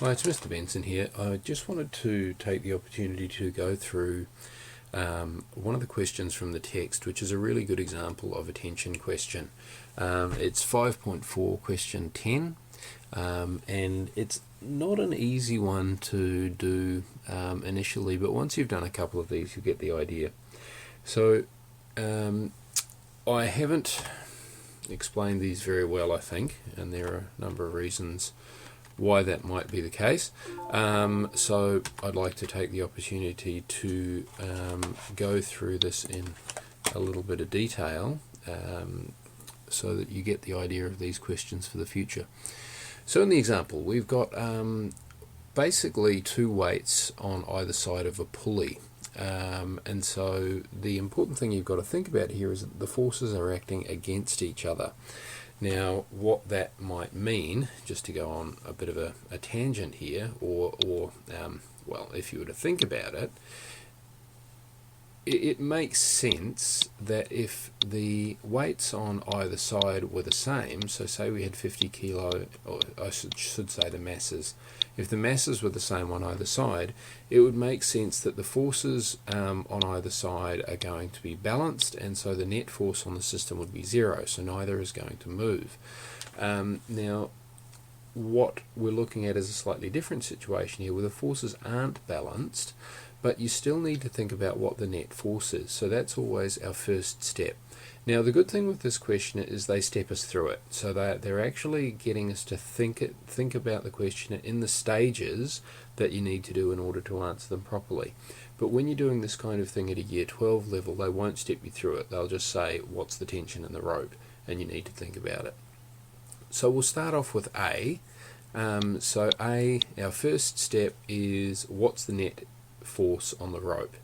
Hi, it's Mr. Benson here. I just wanted to take the opportunity to go through one of the questions from the text, which is a really good example of a tension question. It's 5.4 question 10, and it's not an easy one to do initially, but once you've done a couple of these, you get the idea. So I haven't explained these very well, I think, and there are a number of reasons why that might be the case. So I'd like to take the opportunity to go through this in a little bit of detail so that you get the idea of these questions for the future. So in the example, we've got basically two weights on either side of a pulley. And so the important thing you've got to think about here is that the forces are acting against each other. Now, what that might mean, just to go on a bit of a tangent here, or well, if you were to think about it, it makes sense that if the weights on either side were the same, so say we had 50 kilo, or I should say the masses, if the masses were the same on either side, it would make sense that the forces on either side are going to be balanced, and so the net force on the system would be zero, so neither is going to move. Now, what we're looking at is a slightly different situation here, where the forces aren't balanced, but you still need to think about what the net force is. So that's always our first step. Now, the good thing with this question is they step us through it. So they're actually getting us to think about the question in the stages that you need to do in order to answer them properly. But when you're doing this kind of thing at a year 12 level, they won't step you through it. They'll just say, what's the tension in the rope? And you need to think about it. So we'll start off with A. So A, our first step is, what's the net force on the rope?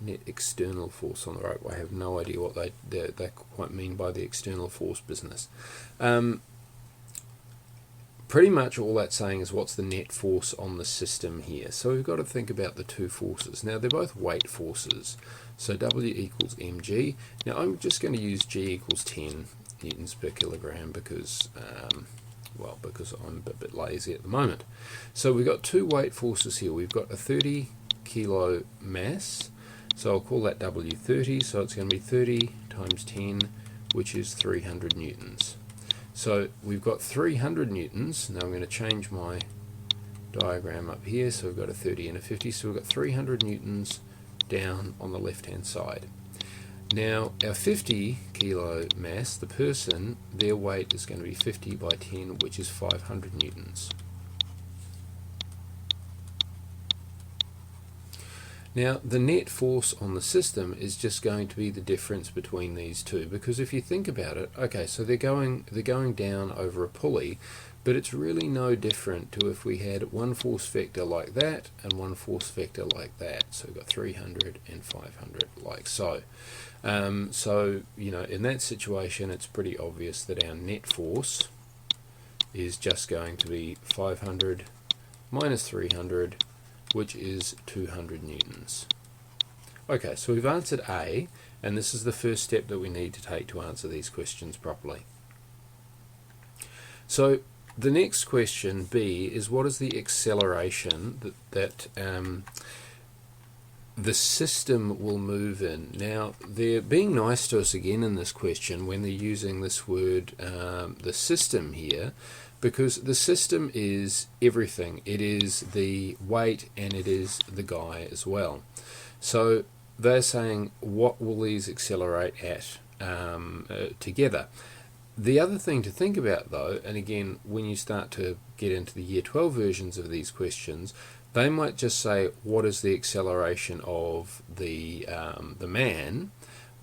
Net external force on the rope. I have no idea what they quite mean by the external force business. Pretty much all that's saying is what's the net force on the system here. So we've got to think about the two forces. Now they're both weight forces. So W equals mg. Now I'm just going to use G equals 10 newtons per kilogram because because I'm a bit lazy at the moment. So we've got two weight forces here. We've got a 30 kilo mass, so I'll call that W30, so it's going to be 30 times 10, which is 300 newtons. So we've got 300 newtons. Now I'm going to change my diagram up here, so we've got a 30 and a 50, so we've got 300 newtons down on the left hand side. Now our 50 kilo mass, the person, their weight is going to be 50 by 10, which is 500 newtons. Now the net force on the system is just going to be the difference between these two, because if you think about it, okay, so they're going down over a pulley, but it's really no different to if we had one force vector like that and one force vector like that. So we've got 300 and 500 like so. So you know, in that situation it's pretty obvious that our net force is just going to be 500 minus 300, which is 200 newtons. Okay, so we've answered A, and this is the first step that we need to take to answer these questions properly. So the next question, B, is what is the acceleration that the system will move in? Now, they're being nice to us again in this question when they're using this word, the system here, because the system is everything. It is the weight and it is the guy as well. So they're saying, what will these accelerate at together? The other thing to think about though, and again, when you start to get into the year 12 versions of these questions, they might just say, what is the acceleration of the man?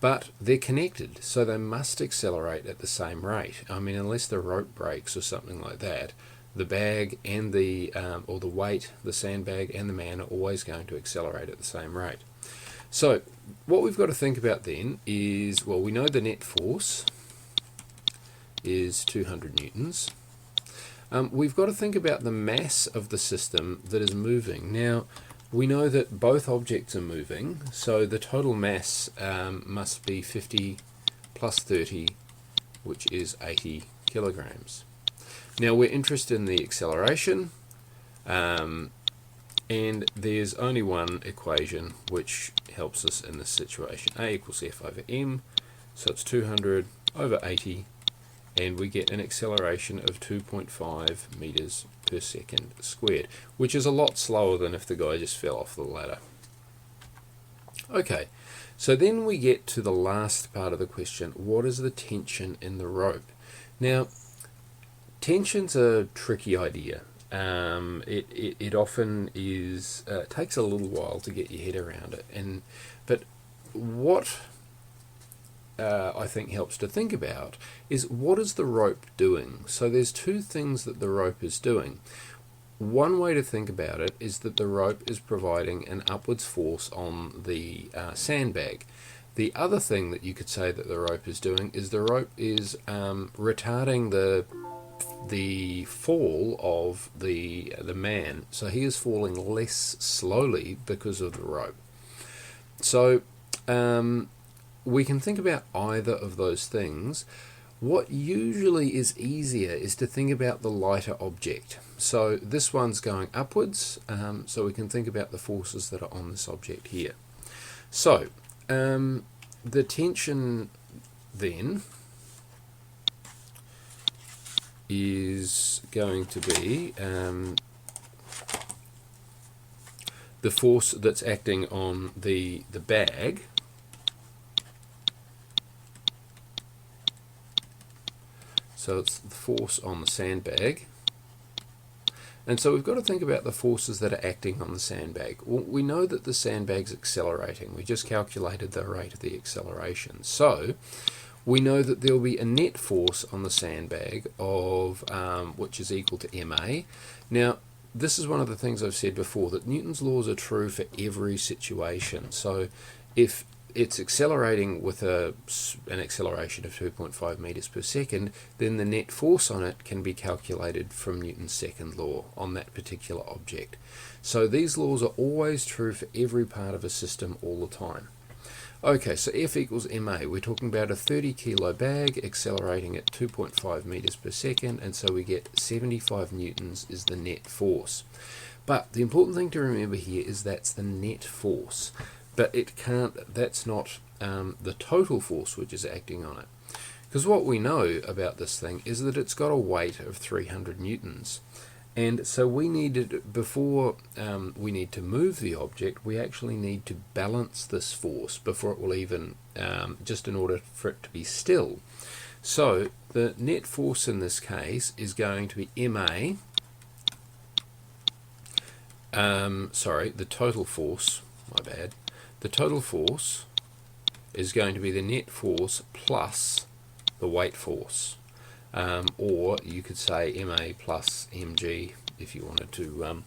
But they're connected, so they must accelerate at the same rate. I mean, unless the rope breaks or something like that, the bag and the or the weight, the sandbag and the man are always going to accelerate at the same rate. So what we've got to think about then is, well, we know the net force is 200 newtons. We've got to think about the mass of the system that is moving. Now, we know that both objects are moving, so the total mass must be 50 plus 30, which is 80 kilograms. Now we're interested in the acceleration, And there's only one equation which helps us in this situation. A equals F over m, so it's 200 over 80, and we get an acceleration of 2.5 meters per second squared, which is a lot slower than if the guy just fell off the ladder. Okay, so then we get to the last part of the question. What is the tension in the rope? Now, tension's a tricky idea. It often is takes a little while to get your head around it, but what I think helps to think about is, what is the rope doing? So there's two things that the rope is doing. One way to think about it is that the rope is providing an upwards force on the sandbag. The other thing that you could say that the rope is doing is the rope is retarding the fall of the man, so he is falling less slowly because of the rope. So we can think about either of those things. What usually is easier is to think about the lighter object. So this one's going upwards, so we can think about the forces that are on this object here. So the tension then is going to be the force that's acting on the bag So it's the force on the sandbag. And so we've got to think about the forces that are acting on the sandbag. Well, we know that the sandbag's accelerating. We just calculated the rate of the acceleration. So we know that there will be a net force on the sandbag of which is equal to ma. Now, this is one of the things I've said before, that Newton's laws are true for every situation. So if it's accelerating with an acceleration of 2.5 meters per second, then the net force on it can be calculated from Newton's second law on that particular object. So these laws are always true for every part of a system all the time. Okay, so F equals ma. We're talking about a 30 kilo bag accelerating at 2.5 meters per second, and so we get 75 newtons is the net force. But the important thing to remember here is that's the net force. But that's not the total force which is acting on it. Because what we know about this thing is that it's got a weight of 300 newtons. And so we needed, before we need to move the object, we actually need to balance this force before it will even, just in order for it to be still. So the net force in this case is going to be ma, the total force, my bad. The total force is going to be the net force plus the weight force, or you could say ma plus mg if you wanted to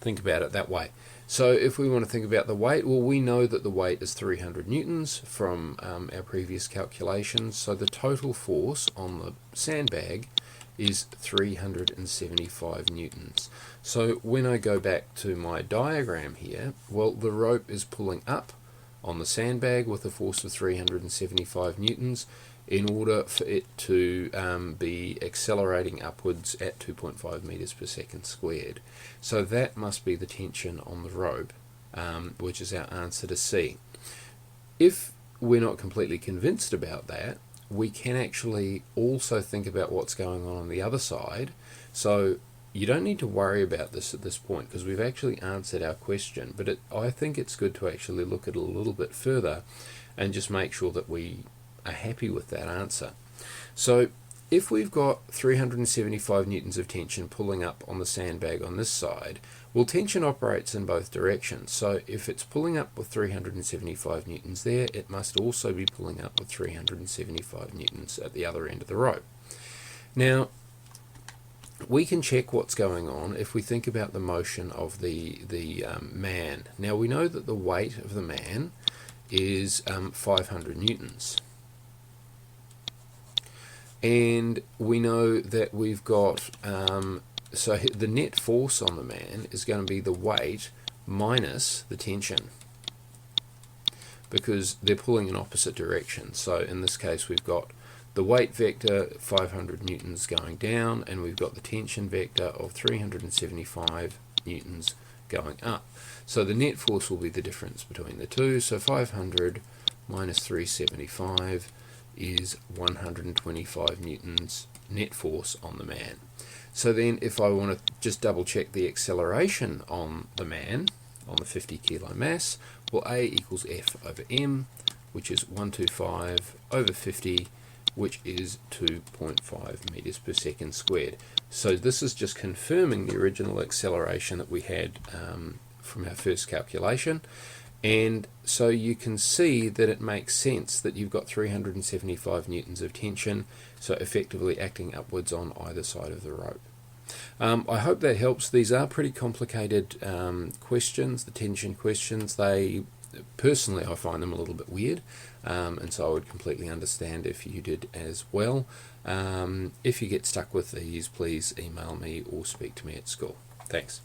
think about it that way. So if we want to think about the weight, well, we know that the weight is 300 newtons from our previous calculations, so the total force on the sandbag is 375 newtons. So when I go back to my diagram here, well, the rope is pulling up on the sandbag with a force of 375 newtons in order for it to be accelerating upwards at 2.5 meters per second squared. So that must be the tension on the rope, which is our answer to C. If we're not completely convinced about that, we can actually also think about what's going on the other side. So you don't need to worry about this at this point because we've actually answered our question, but I think it's good to actually look at it a little bit further and just make sure that we are happy with that answer. So if we've got 375 newtons of tension pulling up on the sandbag on this side, well, tension operates in both directions. So if it's pulling up with 375 newtons there, it must also be pulling up with 375 newtons at the other end of the rope. Now, we can check what's going on if we think about the motion of the man. Now, we know that the weight of the man is 500 newtons. And we know that we've got, so the net force on the man is going to be the weight minus the tension, because they're pulling in opposite directions. So in this case we've got the weight vector 500 newtons going down, and we've got the tension vector of 375 newtons going up. So the net force will be the difference between the two. So 500 minus 375 is 125 newtons net force on the man. So then if I want to just double check the acceleration on the man, on the 50 kilo mass, well, A equals F over M, which is 125 over 50, which is 2.5 meters per second squared. So this is just confirming the original acceleration that we had from our first calculation. And so you can see that it makes sense that you've got 375 newtons of tension, so effectively acting upwards on either side of the rope. I hope that helps. These are pretty complicated questions, the tension questions. Personally, I find them a little bit weird, and so I would completely understand if you did as well. If you get stuck with these, please email me or speak to me at school. Thanks.